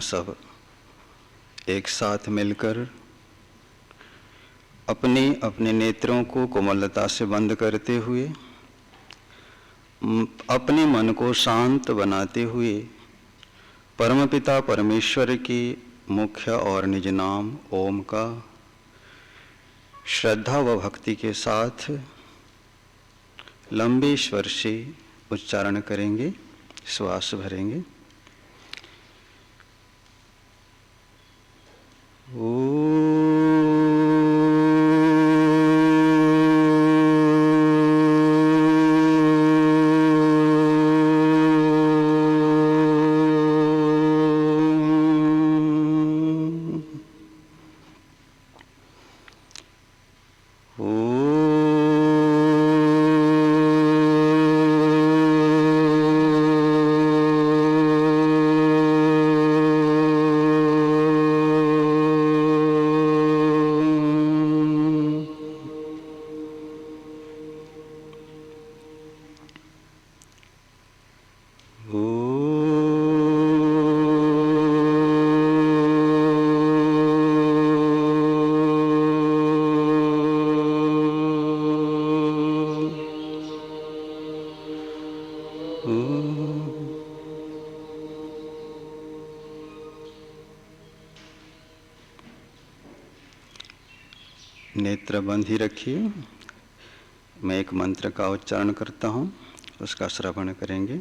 सब एक साथ मिलकर अपने अपने नेत्रों को कोमलता से बंद करते हुए अपने मन को शांत बनाते हुए परमपिता परमेश्वर की मुख्य और निज नाम ओम का श्रद्धा व भक्ति के साथ लंबे स्वर से उच्चारण करेंगे, श्वास भरेंगे। नेत्र बंद ही रखिए। मैं एक मंत्र का उच्चारण करता हूँ, उसका श्रवण करेंगे।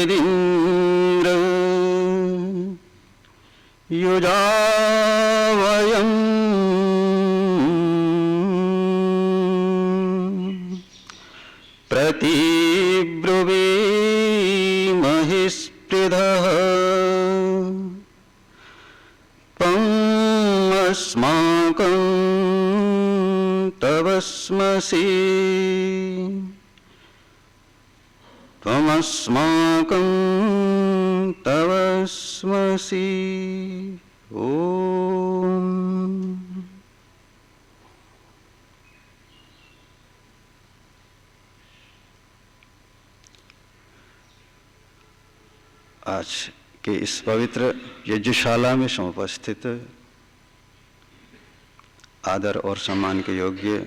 पयेरिन्द्र युजावयम् प्रतिब्रुवीमहि स्पृधः अस्माकं तवस्मसि त्वमस्माकं तवस्मसि। ओम। आज के इस पवित्र यज्ञशाला में समुपस्थित आदर और सम्मान के योग्य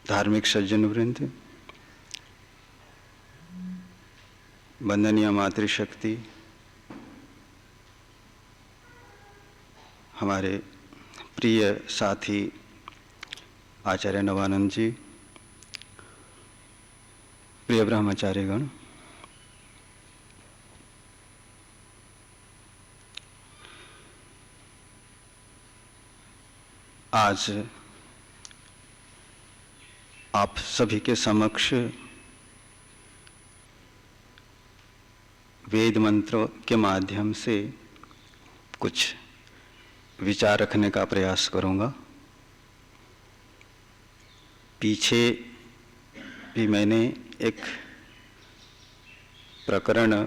धार्मिक सज्जन वृंद, वंदनीय मातृशक्ति, हमारे प्रिय साथी आचार्य नवानंद जी, प्रिय ब्रह्मचारीगण, आज आप सभी के समक्ष वेद मंत्रों के माध्यम से कुछ विचार रखने का प्रयास करूंगा। पीछे भी मैंने एक प्रकरण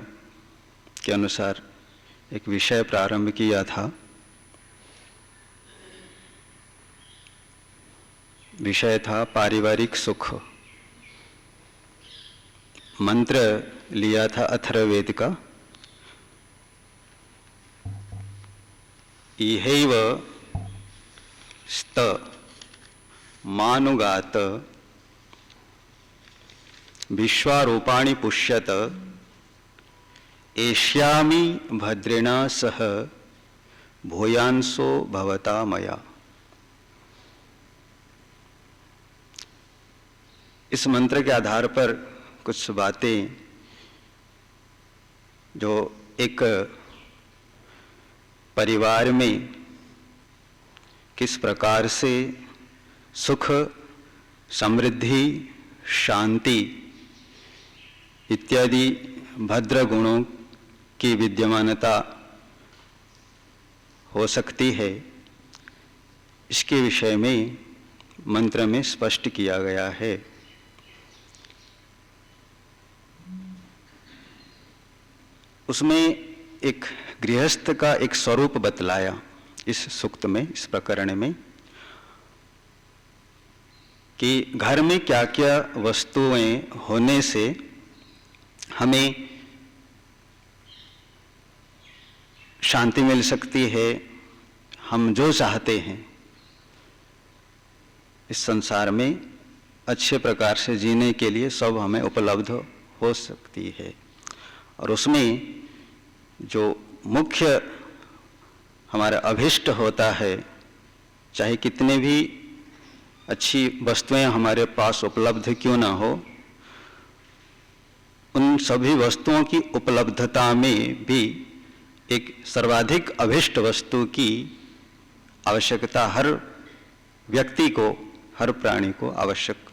के अनुसार एक विषय प्रारंभ किया था। विषय था पारिवारिक सुख। मंत्र लिया था अथर्ववेद का, इहैव स्त मानुगात विश्वारूपाणि पुष्यत एष्यामि भद्रेणा सह भूयांसो भवता मया। इस मंत्र के आधार पर कुछ बातें जो एक परिवार में किस प्रकार से सुख, समृद्धि, शांति इत्यादि भद्र गुणों की विद्यमानता हो सकती है, इसके विषय में मंत्र में स्पष्ट किया गया है। उसमें एक गृहस्थ का एक स्वरूप बतलाया इस सूक्त में, इस प्रकरण में, कि घर में क्या क्या वस्तुएं होने से हमें शांति मिल सकती है, हम जो चाहते हैं इस संसार में अच्छे प्रकार से जीने के लिए सब हमें उपलब्ध हो सकती है। और उसमें जो मुख्य हमारा अभिष्ट होता है, चाहे कितने भी अच्छी वस्तुएं हमारे पास उपलब्ध क्यों ना हो, उन सभी वस्तुओं की उपलब्धता में भी एक सर्वाधिक अभिष्ट वस्तु की आवश्यकता हर व्यक्ति को, हर प्राणी को आवश्यक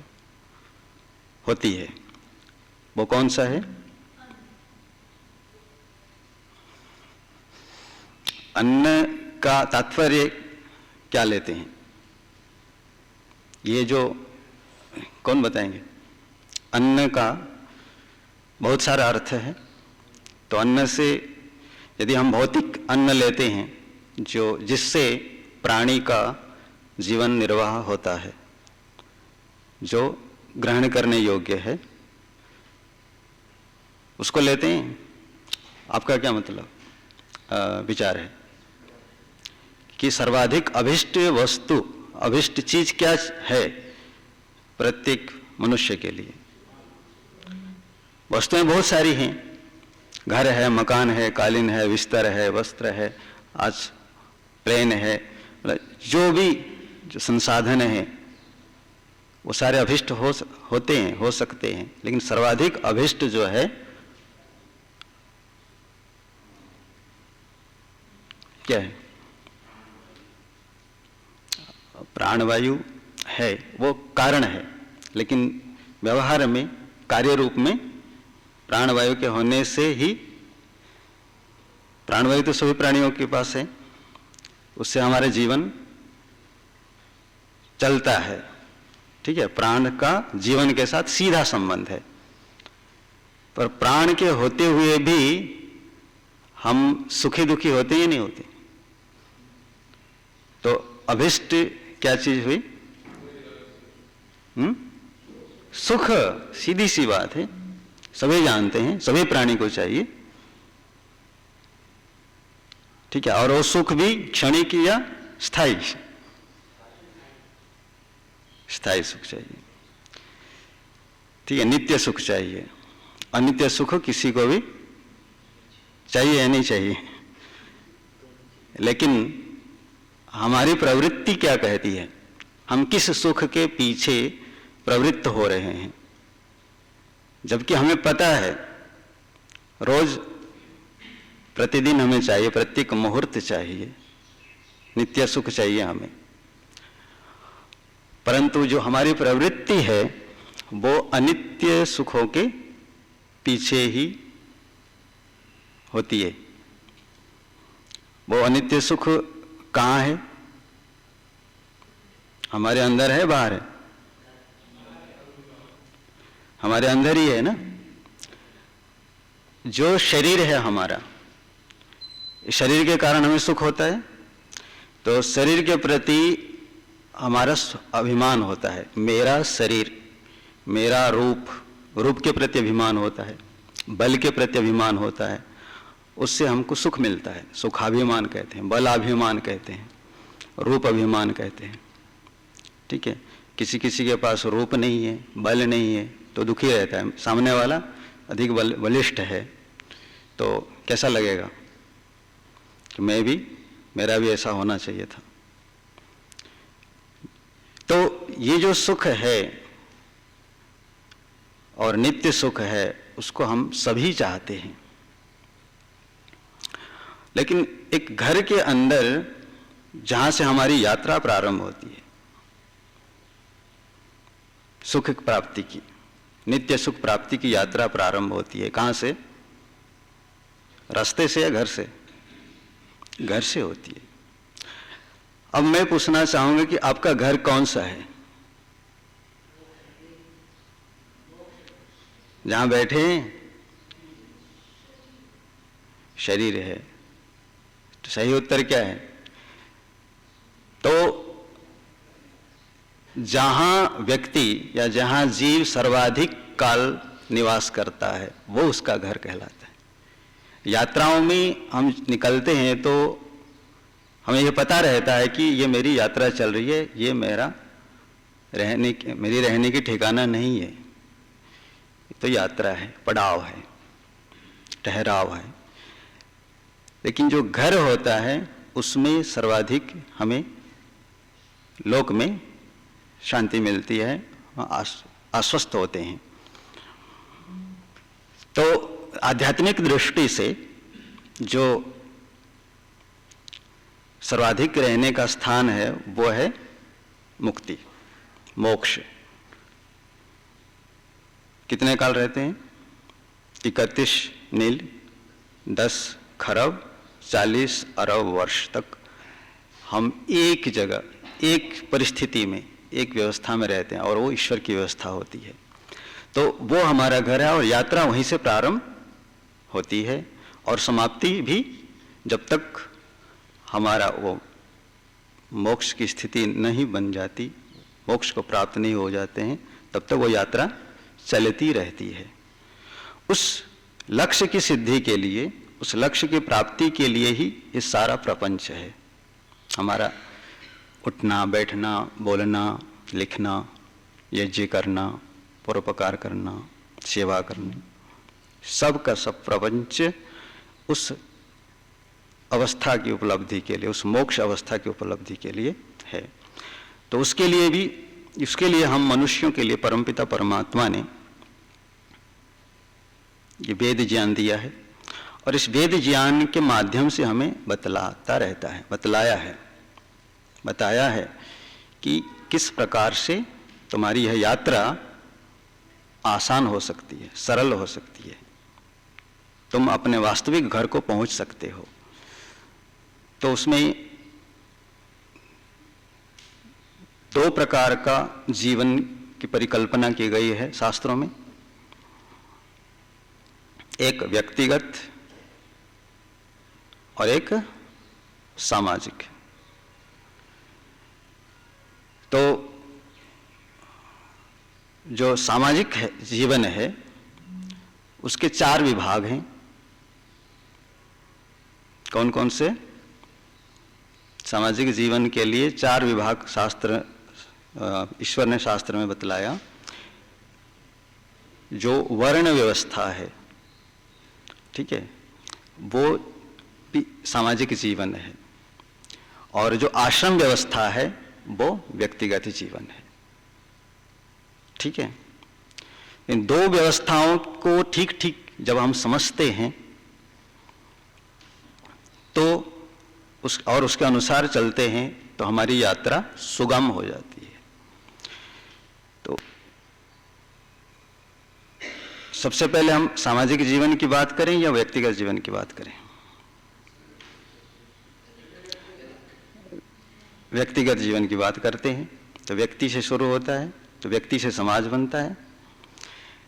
होती है। वो कौन सा है? अन्न का तात्पर्य क्या लेते हैं? ये जो कौन बताएंगे? अन्न का बहुत सारा अर्थ है। तो अन्न से यदि हम भौतिक अन्न लेते हैं, जो जिससे प्राणी का जीवन निर्वाह होता है, जो ग्रहण करने योग्य है, उसको लेते हैं। आपका क्या मतलब विचार है कि सर्वाधिक अभिष्ट वस्तु, अभिष्ट चीज क्या है प्रत्येक मनुष्य के लिए? वस्तुएं बहुत सारी हैं, घर है, मकान है, कालीन है, बिस्तर है, वस्त्र है, आज प्लेन है, जो भी जो संसाधन है वो सारे अभिष्ट होते हैं, हो सकते हैं। लेकिन सर्वाधिक अभिष्ट जो है क्या है? प्राणवायु है, वो कारण है, लेकिन व्यवहार में, कार्य रूप में प्राणवायु के होने से ही, प्राणवायु तो सभी प्राणियों के पास है, उससे हमारे जीवन चलता है। ठीक है, प्राण का जीवन के साथ सीधा संबंध है। पर प्राण के होते हुए भी हम सुखी दुखी होते ही नहीं होते। तो अभिष्ट क्या चीज हुई? सुख, सीधी सी बात है, सभी जानते हैं, सभी प्राणी को चाहिए। ठीक है, और वो सुख भी क्षणिक या स्थायी? स्थायी सुख चाहिए। ठीक है, नित्य सुख चाहिए। अनित्य सुख किसी को भी चाहिए या नहीं चाहिए? लेकिन हमारी प्रवृत्ति क्या कहती है? हम किस सुख के पीछे प्रवृत्त हो रहे हैं? जबकि हमें पता है रोज, प्रतिदिन हमें चाहिए, प्रत्येक मुहूर्त चाहिए, नित्य सुख चाहिए हमें। परंतु जो हमारी प्रवृत्ति है वो अनित्य सुखों के पीछे ही होती है। वो अनित्य सुख कहाँ है? हमारे अंदर है, बाहर है? हमारे अंदर ही है ना। जो शरीर है हमारा, शरीर के कारण हमें सुख होता है, तो शरीर के प्रति हमारा अभिमान होता है। मेरा शरीर, मेरा रूप, रूप के प्रति अभिमान होता है, बल के प्रति अभिमान होता है, उससे हमको सुख मिलता है। सुखाभिमान कहते हैं, बलाभिमान कहते हैं, रूप अभिमान कहते हैं। ठीक है, किसी किसी के पास रूप नहीं है, बल नहीं है, तो दुखी रहता है। सामने वाला अधिक बलिष्ठ है तो कैसा लगेगा कि मेरा भी ऐसा होना चाहिए था। तो ये जो सुख है और नित्य सुख है, उसको हम सभी चाहते हैं। लेकिन एक घर के अंदर जहां से हमारी यात्रा प्रारंभ होती है सुख प्राप्ति की, नित्य सुख प्राप्ति की यात्रा प्रारंभ होती है, कहां से? रास्ते से या घर से? घर से होती है। अब मैं पूछना चाहूंगा कि आपका घर कौन सा है? जहां बैठे हैं शरीर है, तो सही उत्तर क्या है? तो जहां व्यक्ति या जहां जीव सर्वाधिक काल निवास करता है वो उसका घर कहलाता है। यात्राओं में हम निकलते हैं तो हमें यह पता रहता है कि ये मेरी यात्रा चल रही है, ये मेरी रहने की ठिकाना नहीं है, तो यात्रा है, पड़ाव है, ठहराव है। लेकिन जो घर होता है उसमें सर्वाधिक हमें लोक में शांति मिलती है, आश्वस्त होते हैं। तो आध्यात्मिक दृष्टि से जो सर्वाधिक रहने का स्थान है वो है मुक्ति, मोक्ष। कितने काल रहते हैं? 31 नील, 10 खरब 40 अरब वर्ष तक हम एक जगह, एक परिस्थिति में, एक व्यवस्था में रहते हैं और वो ईश्वर की व्यवस्था होती है। तो वो हमारा घर है और यात्रा वहीं से प्रारंभ होती है और समाप्ति भी जब तक हमारा वो मोक्ष की स्थिति नहीं बन जाती, मोक्ष को प्राप्त नहीं हो जाते हैं, तब तक वो यात्रा चलती रहती है। उस लक्ष्य की सिद्धि के लिए, उस लक्ष्य की प्राप्ति के लिए ही ये सारा प्रपंच है। हमारा उठना, बैठना, बोलना, लिखना, यज्ञ करना, परोपकार करना, सेवा करना, सब का सब प्रपंच उस अवस्था की उपलब्धि के लिए, उस मोक्ष अवस्था की उपलब्धि के लिए है। तो उसके लिए हम मनुष्यों के लिए परमपिता परमात्मा ने ये वेद ज्ञान दिया है और इस वेद ज्ञान के माध्यम से हमें बतलाता रहता है, बताया है कि किस प्रकार से तुम्हारी यह यात्रा आसान हो सकती है, सरल हो सकती है, तुम अपने वास्तविक घर को पहुंच सकते हो। तो उसमें 2 प्रकार का जीवन की परिकल्पना की गई है शास्त्रों में, एक व्यक्तिगत और एक सामाजिक। तो जो सामाजिक जीवन है उसके 4 विभाग हैं। कौन कौन से? सामाजिक जीवन के लिए 4 विभाग शास्त्र, ईश्वर ने शास्त्र में बतलाया। जो वर्ण व्यवस्था है, ठीक है, वो भी सामाजिक जीवन है और जो आश्रम व्यवस्था है वो व्यक्तिगत जीवन है। ठीक है, इन 2 व्यवस्थाओं को ठीक ठीक जब हम समझते हैं तो उसके अनुसार चलते हैं तो हमारी यात्रा सुगम हो जाती है। तो सबसे पहले हम सामाजिक जीवन की बात करें या व्यक्तिगत जीवन की बात करें? व्यक्तिगत जीवन की बात करते हैं। तो व्यक्ति से शुरू होता है, तो व्यक्ति से समाज बनता है।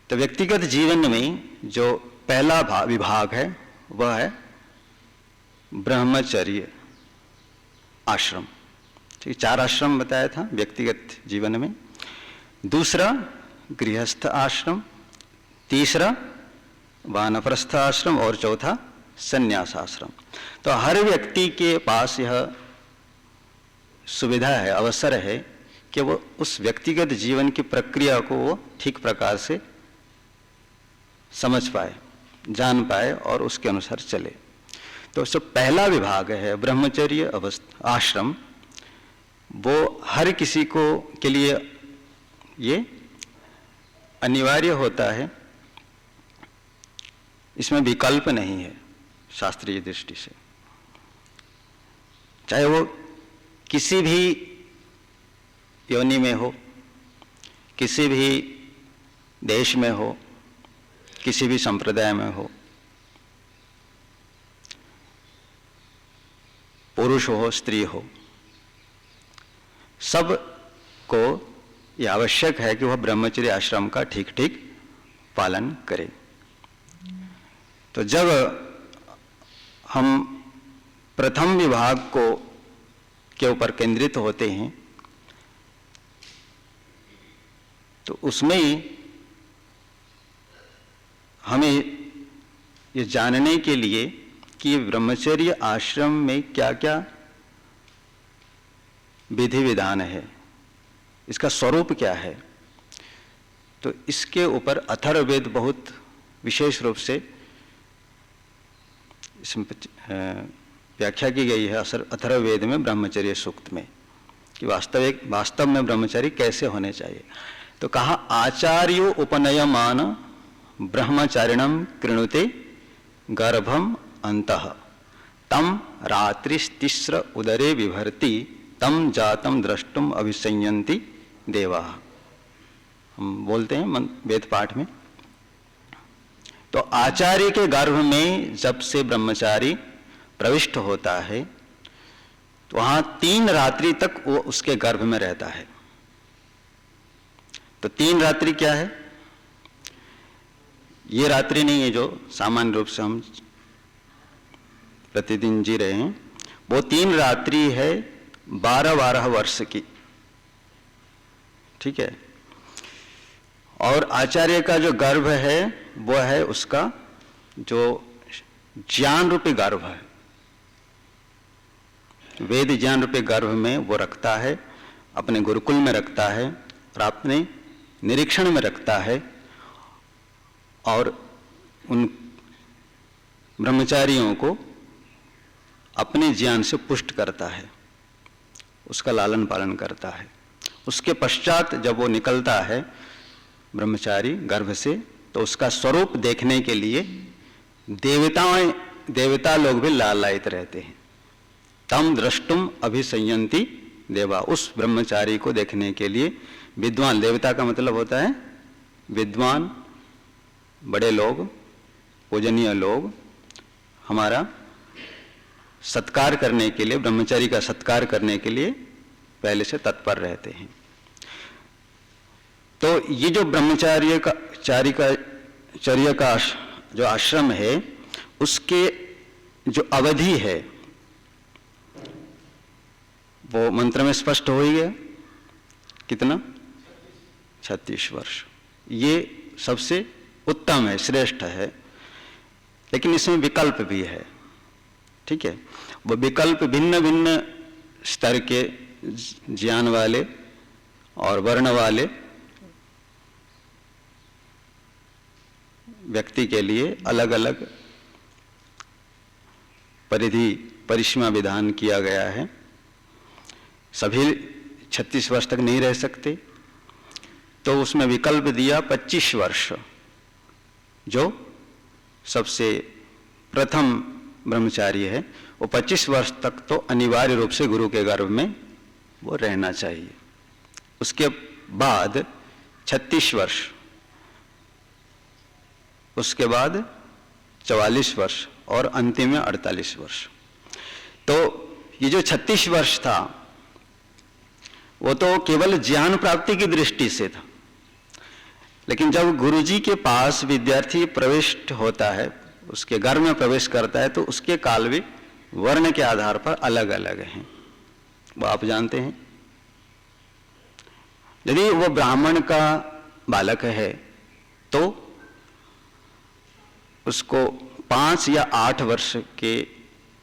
तो व्यक्तिगत जीवन में जो पहला विभाग है वह है ब्रह्मचर्य आश्रम। ठीक, 4 आश्रम बताया था व्यक्तिगत जीवन में। दूसरा गृहस्थ आश्रम, तीसरा वानप्रस्थ आश्रम और चौथा संन्यास आश्रम। तो हर व्यक्ति के पास यह सुविधा है, अवसर है कि वो उस व्यक्तिगत जीवन की प्रक्रिया को वो ठीक प्रकार से समझ पाए, जान पाए और उसके अनुसार चले। तो जो पहला विभाग है ब्रह्मचर्य आश्रम, वो हर किसी को के लिए ये अनिवार्य होता है, इसमें विकल्प नहीं है शास्त्रीय दृष्टि से। चाहे वो किसी भी योनि में हो, किसी भी देश में हो, किसी भी संप्रदाय में हो, पुरुष हो स्त्री हो, सब को यह आवश्यक है कि वह ब्रह्मचर्य आश्रम का ठीक ठीक पालन करे। तो जब हम प्रथम विभाग को के ऊपर केंद्रित होते हैं, तो उसमें हमें ये जानने के लिए कि ब्रह्मचर्य आश्रम में क्या क्या विधि विधान है, इसका स्वरूप क्या है, तो इसके ऊपर अथर्ववेद बहुत विशेष रूप से इसमें व्याख्या की गई है अथर्ववेद में ब्रह्मचर्य सूक्त में, कि वास्तव में ब्रह्मचारी कैसे होने चाहिए। तो कहा आचार्यो उपनयमान ब्रह्मचारिणम कृणुते गर्भम अंतः तम रात्रिस्तिस्र उदरे विभर्ति तम जातम द्रष्टुम अभिसंयन्ति देवाः। हम बोलते हैं वेद पाठ में। तो आचार्य के गर्भ में जब से ब्रह्मचारी प्रविष्ट होता है तो वहां 3 रात्रि तक वो उसके गर्भ में रहता है। तो 3 रात्रि क्या है? ये रात्रि नहीं है जो सामान्य रूप से हम प्रतिदिन जी रहे हैं, वो 3 रात्रि है 12-12 वर्ष की, ठीक है। और आचार्य का जो गर्भ है वो है उसका जो ज्ञान रूपी गर्भ है, वेद ज्ञान रूपी गर्भ में वो रखता है, अपने गुरुकुल में रखता है और अपने निरीक्षण में रखता है और उन ब्रह्मचारियों को अपने ज्ञान से पुष्ट करता है, उसका लालन पालन करता है। उसके पश्चात जब वो निकलता है ब्रह्मचारी गर्भ से, तो उसका स्वरूप देखने के लिए देवता लोग भी लालायित रहते हैं। तम द्रष्टुम अभिसंयन्ति देवा, उस ब्रह्मचारी को देखने के लिए विद्वान, देवता का मतलब होता है विद्वान, बड़े लोग, पूजनीय लोग हमारा सत्कार करने के लिए, ब्रह्मचारी का सत्कार करने के लिए पहले से तत्पर रहते हैं। तो ये जो ब्रह्मचार्य का चर्य का जो आश्रम है, उसके जो अवधि है वो मंत्र में स्पष्ट हो ही गया। कितना? 36 वर्ष। ये सबसे उत्तम है, श्रेष्ठ है, लेकिन इसमें विकल्प भी है, ठीक है। वो विकल्प भिन्न भिन्न स्तर के ज्ञान वाले और वर्ण वाले व्यक्ति के लिए अलग अलग परिधि परिसीमा विधान किया गया है। सभी 36 वर्ष तक नहीं रह सकते, तो उसमें विकल्प दिया 25 वर्ष, जो सबसे प्रथम ब्रह्मचारी है, वो 25 वर्ष तक तो अनिवार्य रूप से गुरु के गर्भ में वो रहना चाहिए। उसके बाद 36 वर्ष, उसके बाद 44 वर्ष और अंतिम में 48 वर्ष। तो ये जो 36 वर्ष था वो तो केवल ज्ञान प्राप्ति की दृष्टि से था, लेकिन जब गुरुजी के पास विद्यार्थी प्रविष्ट होता है, उसके घर में प्रवेश करता है, तो उसके काल भी वर्ण के आधार पर अलग अलग हैं, वो आप जानते हैं। यदि वो ब्राह्मण का बालक है तो उसको 5 या 8 वर्ष के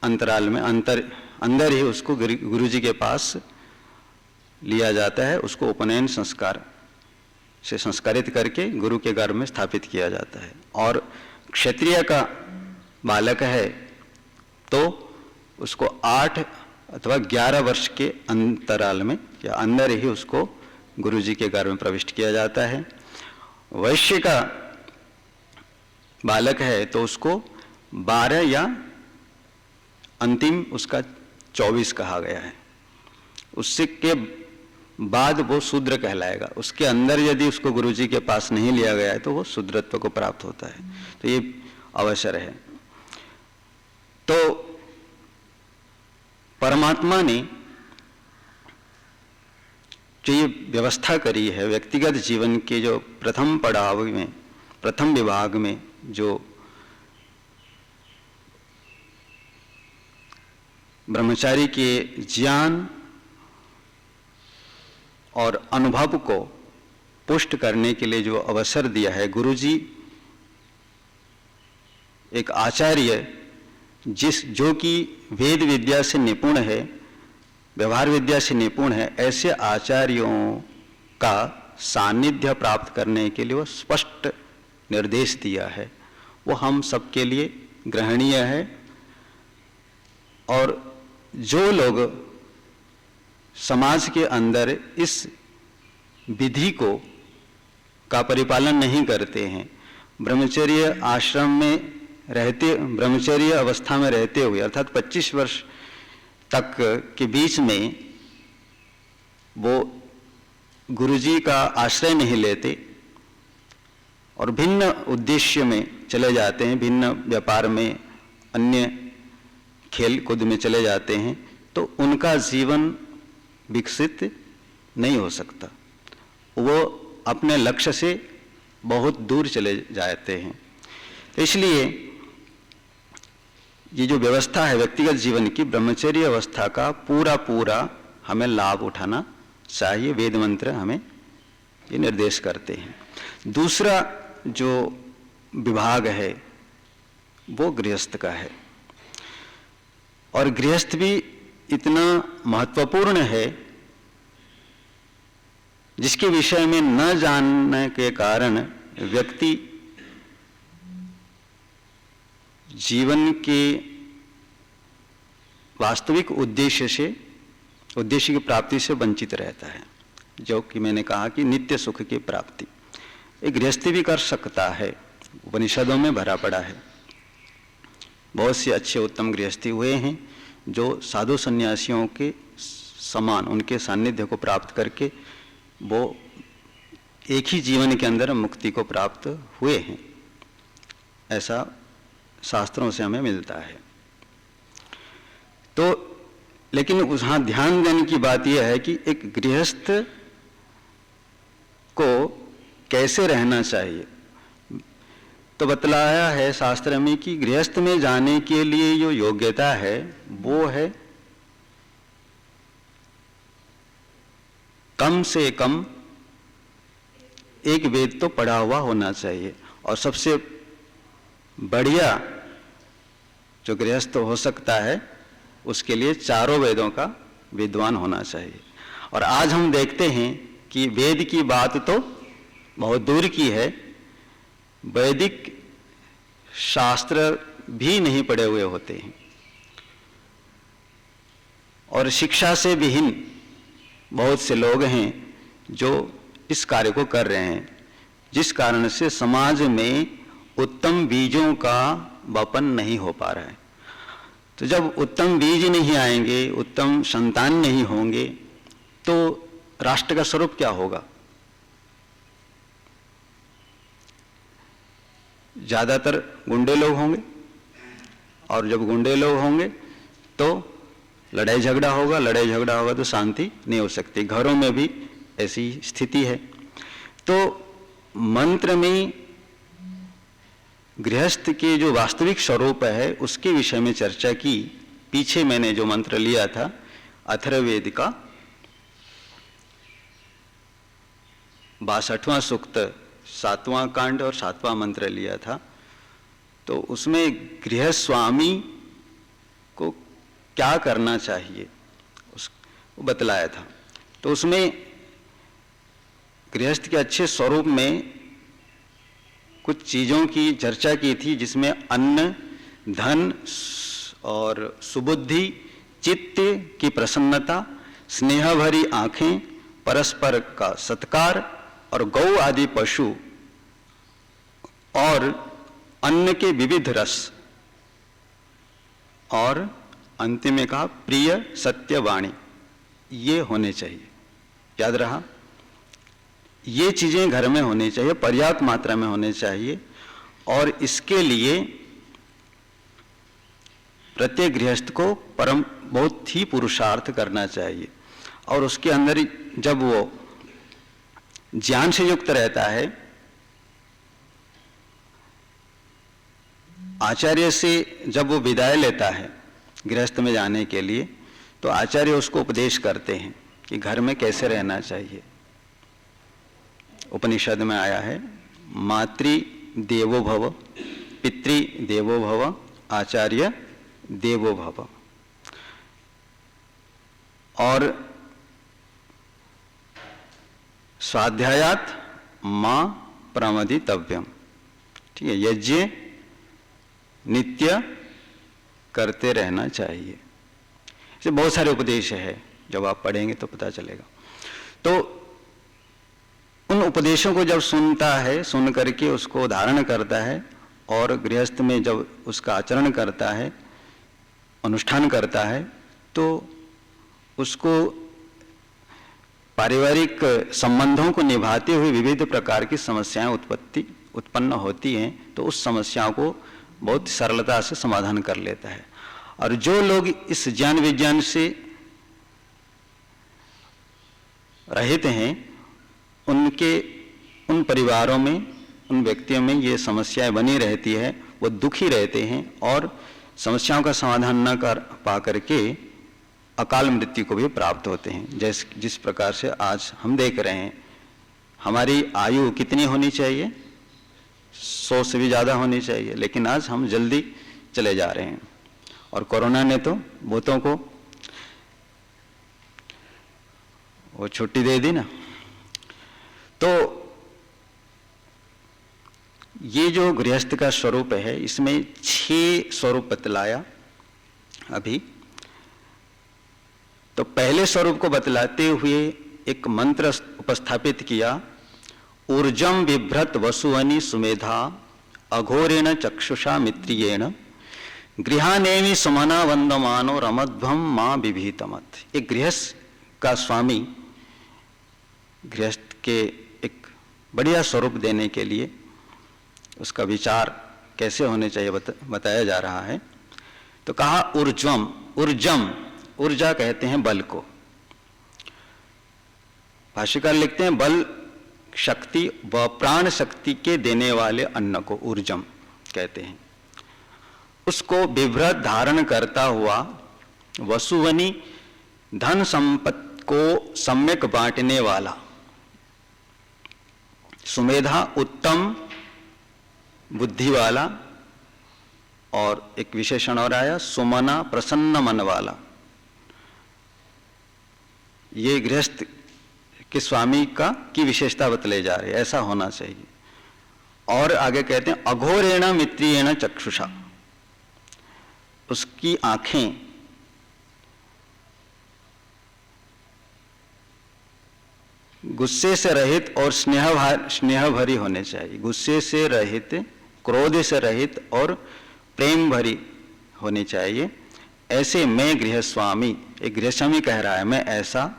अंतराल में अंदर ही उसको गुरुजी के पास लिया जाता है, उसको उपनयन संस्कार से संस्कारित करके गुरु के गर्भ में स्थापित किया जाता है। और क्षत्रिय का बालक है तो उसको 8 अथवा 11 वर्ष के अंतराल में या अंदर ही उसको गुरुजी के गर्भ में प्रविष्ट किया जाता है। वैश्य का बालक है तो उसको 12 या अंतिम उसका 24 कहा गया है। उससे के बाद वो शूद्र कहलाएगा। उसके अंदर यदि उसको गुरुजी के पास नहीं लिया गया है तो वो शूद्रत्व को प्राप्त होता है। तो ये अवसर है। तो परमात्मा ने जो ये व्यवस्था करी है व्यक्तिगत जीवन के जो प्रथम पड़ाव में, प्रथम विभाग में, जो ब्रह्मचारी के ज्ञान और अनुभव को पुष्ट करने के लिए जो अवसर दिया है गुरुजी, एक आचार्य जो कि वेद विद्या से निपुण है, व्यवहार विद्या से निपुण है, ऐसे आचार्यों का सानिध्य प्राप्त करने के लिए वो स्पष्ट निर्देश दिया है। वो हम सबके लिए ग्रहणीय है। और जो लोग समाज के अंदर इस विधि का परिपालन नहीं करते हैं, ब्रह्मचर्य आश्रम में रहते, ब्रह्मचर्य अवस्था में रहते हुए अर्थात 25 वर्ष तक के बीच में वो गुरुजी का आश्रय नहीं लेते और भिन्न उद्देश्य में चले जाते हैं, भिन्न व्यापार में, अन्य खेल कूद में चले जाते हैं, तो उनका जीवन विकसित नहीं हो सकता। वो अपने लक्ष्य से बहुत दूर चले जाते हैं। तो इसलिए ये जो व्यवस्था है व्यक्तिगत जीवन की, ब्रह्मचर्य अवस्था का पूरा हमें लाभ उठाना चाहिए। वेद मंत्र हमें ये निर्देश करते हैं। दूसरा जो विभाग है वो गृहस्थ का है, और गृहस्थ भी इतना महत्वपूर्ण है जिसके विषय में न जानने के कारण व्यक्ति जीवन के वास्तविक उद्देश्य की प्राप्ति से वंचित रहता है। जो कि मैंने कहा कि नित्य सुख की प्राप्ति एक गृहस्थी भी कर सकता है, उपनिषदों में भरा पड़ा है। बहुत से अच्छे उत्तम गृहस्थी हुए हैं जो साधु सन्यासियों के समान उनके सानिध्य को प्राप्त करके वो एक ही जीवन के अंदर मुक्ति को प्राप्त हुए हैं। ऐसा शास्त्रों से हमें मिलता है। तो लेकिन वहां ध्यान देने की बात यह है कि एक गृहस्थ को कैसे रहना चाहिए। तो बतलाया है शास्त्र में कि गृहस्थ में जाने के लिए जो योग्यता है वो है कम से कम एक वेद तो पढ़ा हुआ होना चाहिए, और सबसे बढ़िया जो गृहस्थ हो सकता है उसके लिए चारों वेदों का विद्वान होना चाहिए। और आज हम देखते हैं कि वेद की बात तो बहुत दूर की है, वैदिक शास्त्र भी नहीं पढ़े हुए होते हैं और शिक्षा से विहीन बहुत से लोग हैं जो इस कार्य को कर रहे हैं, जिस कारण से समाज में उत्तम बीजों का वपन नहीं हो पा रहा है। तो जब उत्तम बीज नहीं आएंगे, उत्तम संतान नहीं होंगे, तो राष्ट्र का स्वरूप क्या होगा? ज्यादातर गुंडे लोग होंगे, और जब गुंडे लोग होंगे तो लड़ाई झगड़ा होगा, लड़ाई झगड़ा होगा तो शांति नहीं हो सकती। घरों में भी ऐसी स्थिति है। तो मंत्र में गृहस्थ के जो वास्तविक स्वरूप है उसके विषय में चर्चा की। पीछे मैंने जो मंत्र लिया था अथर्ववेद का 62वां सूक्त 7वां कांड और 7वां मंत्र लिया था। तो उसमें गृह स्वामी को क्या करना चाहिए उसको बतलाया था। तो उसमें गृहस्थ के अच्छे स्वरूप में कुछ चीजों की चर्चा की थी, जिसमें अन्न, धन और सुबुद्धि, चित्त की प्रसन्नता, स्नेह भरी आंखें, परस्पर का सत्कार और गौ आदि पशु और अन्न के विविध रस, और अंतिम में कहा प्रिय सत्य वाणी, ये होने चाहिए। याद रहा, ये चीजें घर में होनी चाहिए, पर्याप्त मात्रा में होने चाहिए। और इसके लिए प्रत्येक गृहस्थ को बहुत ही पुरुषार्थ करना चाहिए। और उसके अंदर जब वो ज्ञान से युक्त रहता है, आचार्य से जब वो विदाई लेता है गृहस्थ में जाने के लिए, तो आचार्य उसको उपदेश करते हैं कि घर में कैसे रहना चाहिए। उपनिषद में आया है, मातृ देवो भव, पितृ देवो भव, आचार्य देवो भव। और स्वाध्यायात मां प्रमदितव्यम, ठीक है, यज्ञ नित्य करते रहना चाहिए। ऐसे बहुत सारे उपदेश है, जब आप पढ़ेंगे तो पता चलेगा। तो उन उपदेशों को जब सुनता है, सुन करके उसको धारण करता है और गृहस्थ में जब उसका आचरण करता है, अनुष्ठान करता है, तो उसको पारिवारिक संबंधों को निभाते हुए विविध प्रकार की समस्याएं उत्पन्न होती हैं, तो उस समस्याओं को बहुत सरलता से समाधान कर लेता है। और जो लोग इस ज्ञान विज्ञान से रहित हैं, उन परिवारों में, उन व्यक्तियों में ये समस्याएं बनी रहती है, वो दुखी रहते हैं और समस्याओं का समाधान न कर पा करके अकाल मृत्यु को भी प्राप्त होते हैं। जिस प्रकार से आज हम देख रहे हैं, हमारी आयु कितनी होनी चाहिए, 100 से भी ज़्यादा होनी चाहिए, लेकिन आज हम जल्दी चले जा रहे हैं। और कोरोना ने तो बहुतों को वो छुट्टी दे दी ना। तो ये जो गृहस्थ का स्वरूप है, इसमें 6 स्वरूप बतलाया अभी। तो पहले स्वरूप को बतलाते हुए एक मंत्र उपस्थापित किया, ऊर्जम बिभ्रत वसुवनि सुमेधा अघोरेण चक्षुषा मित्रियेण गृहानेमि सुमना वंदमानो रमध्वम मां बिभीतमत। एक गृहस्थ का स्वामी गृहस्थ के एक बढ़िया स्वरूप देने के लिए उसका विचार कैसे होने चाहिए बताया जा रहा है। तो कहा ऊर्जम, ऊर्जम, ऊर्जा कहते हैं बल को। भाष्यकार लिखते हैं बल शक्ति व प्राण शक्ति के देने वाले अन्न को ऊर्जम कहते हैं। उसको विभ्रत धारण करता हुआ वसुवनि धन संपत्ति को सम्यक बांटने वाला, सुमेधा उत्तम बुद्धि वाला, और एक विशेषण और आया सुमना प्रसन्न मन वाला। ये गृहस्थ के स्वामी की विशेषता बतले जा रही है, ऐसा होना चाहिए। और आगे कहते हैं अघोरेण मित्रियेण चक्षुषा, उसकी आंखें गुस्से से रहित और स्नेह भरी होने चाहिए। गुस्से से रहित, क्रोध से रहित और प्रेम भरी होनी चाहिए। ऐसे मैं गृहस्वामी, एक गृहस्वामी कह रहा है, मैं ऐसा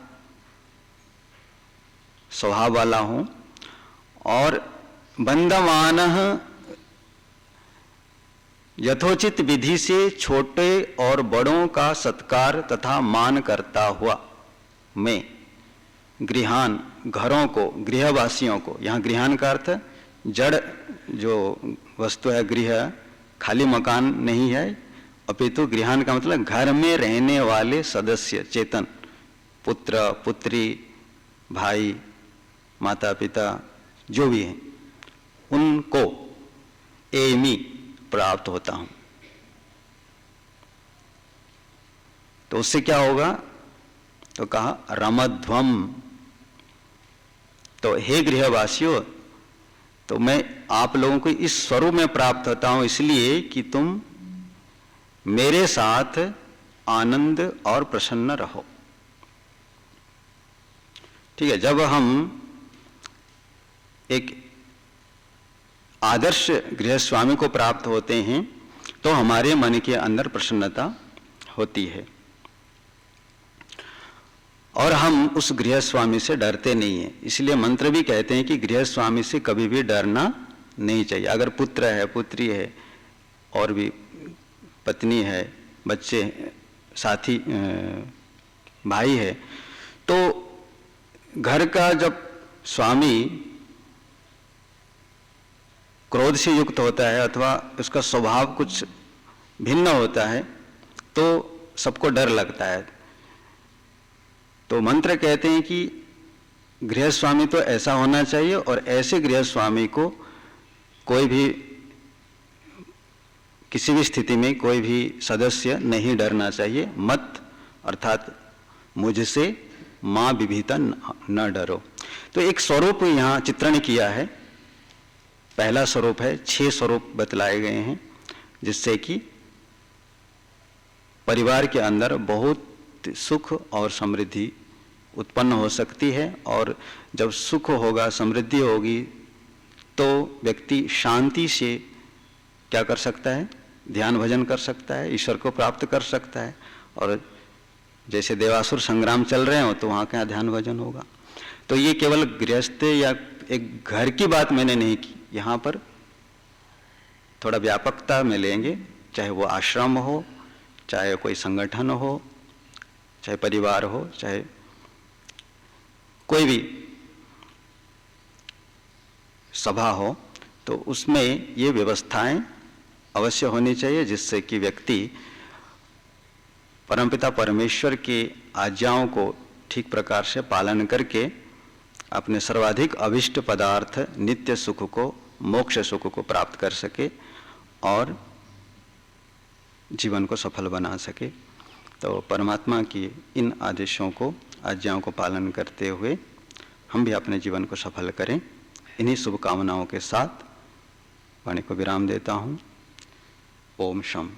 स्वभाव वाला हूं। और बंधमानः यथोचित विधि से छोटे और बड़ों का सत्कार तथा मान करता हुआ मैं गृहान, घरों को, गृहवासियों को, यहाँ गृहान का अर्थ जड़ जो वस्तु है, गृह खाली मकान नहीं है, अपितु गृहान का मतलब घर में रहने वाले सदस्य, चेतन, पुत्र पुत्री, भाई, माता पिता जो भी हैं, उनको एमी प्राप्त होता हूं। तो उससे क्या होगा? तो कहा रमध्वम। तो हे गृहवासियों, तो मैं आप लोगों को इस स्वरूप में प्राप्त होता हूं इसलिए कि तुम मेरे साथ आनंद और प्रसन्न रहो। ठीक है, जब हम एक आदर्श गृहस्वामी को प्राप्त होते हैं तो हमारे मन के अंदर प्रसन्नता होती है और हम उस गृहस्वामी से डरते नहीं हैं। इसलिए मंत्र भी कहते हैं कि गृहस्वामी से कभी भी डरना नहीं चाहिए। अगर पुत्र है, पुत्री है, और भी पत्नी है, बच्चे, साथी, भाई है, तो घर का जब स्वामी क्रोध से युक्त होता है अथवा उसका स्वभाव कुछ भिन्न होता है, तो सबको डर लगता है। तो मंत्र कहते हैं कि गृहस्थ स्वामी तो ऐसा होना चाहिए, और ऐसे गृहस्थ स्वामी को कोई भी किसी भी स्थिति में कोई भी सदस्य नहीं डरना चाहिए। मत अर्थात मुझसे मां विभीता न डरो। तो एक स्वरूप यहाँ चित्रण किया है, पहला स्वरूप है, 6 स्वरूप बतलाए गए हैं जिससे कि परिवार के अंदर बहुत सुख और समृद्धि उत्पन्न हो सकती है। और जब सुख होगा, समृद्धि होगी, तो व्यक्ति शांति से क्या कर सकता है, ध्यान भजन कर सकता है, ईश्वर को प्राप्त कर सकता है। और जैसे देवासुर संग्राम चल रहे हो तो वहाँ क्या ध्यान भजन होगा। तो ये केवल गृहस्थ या एक घर की बात मैंने नहीं की, यहाँ पर थोड़ा व्यापकता में लेंगे, चाहे वो आश्रम हो, चाहे कोई संगठन हो, चाहे परिवार हो, चाहे कोई भी सभा हो, तो उसमें ये व्यवस्थाएं अवश्य होनी चाहिए जिससे कि व्यक्ति परमपिता परमेश्वर की आज्ञाओं को ठीक प्रकार से पालन करके अपने सर्वाधिक अभिष्ट पदार्थ नित्य सुख को, मोक्ष सुख को प्राप्त कर सके और जीवन को सफल बना सके। तो परमात्मा की इन आदेशों को, आज्ञाओं को पालन करते हुए हम भी अपने जीवन को सफल करें। इन्हीं शुभकामनाओं के साथ वाणी को विराम देता हूँ। ओम शम।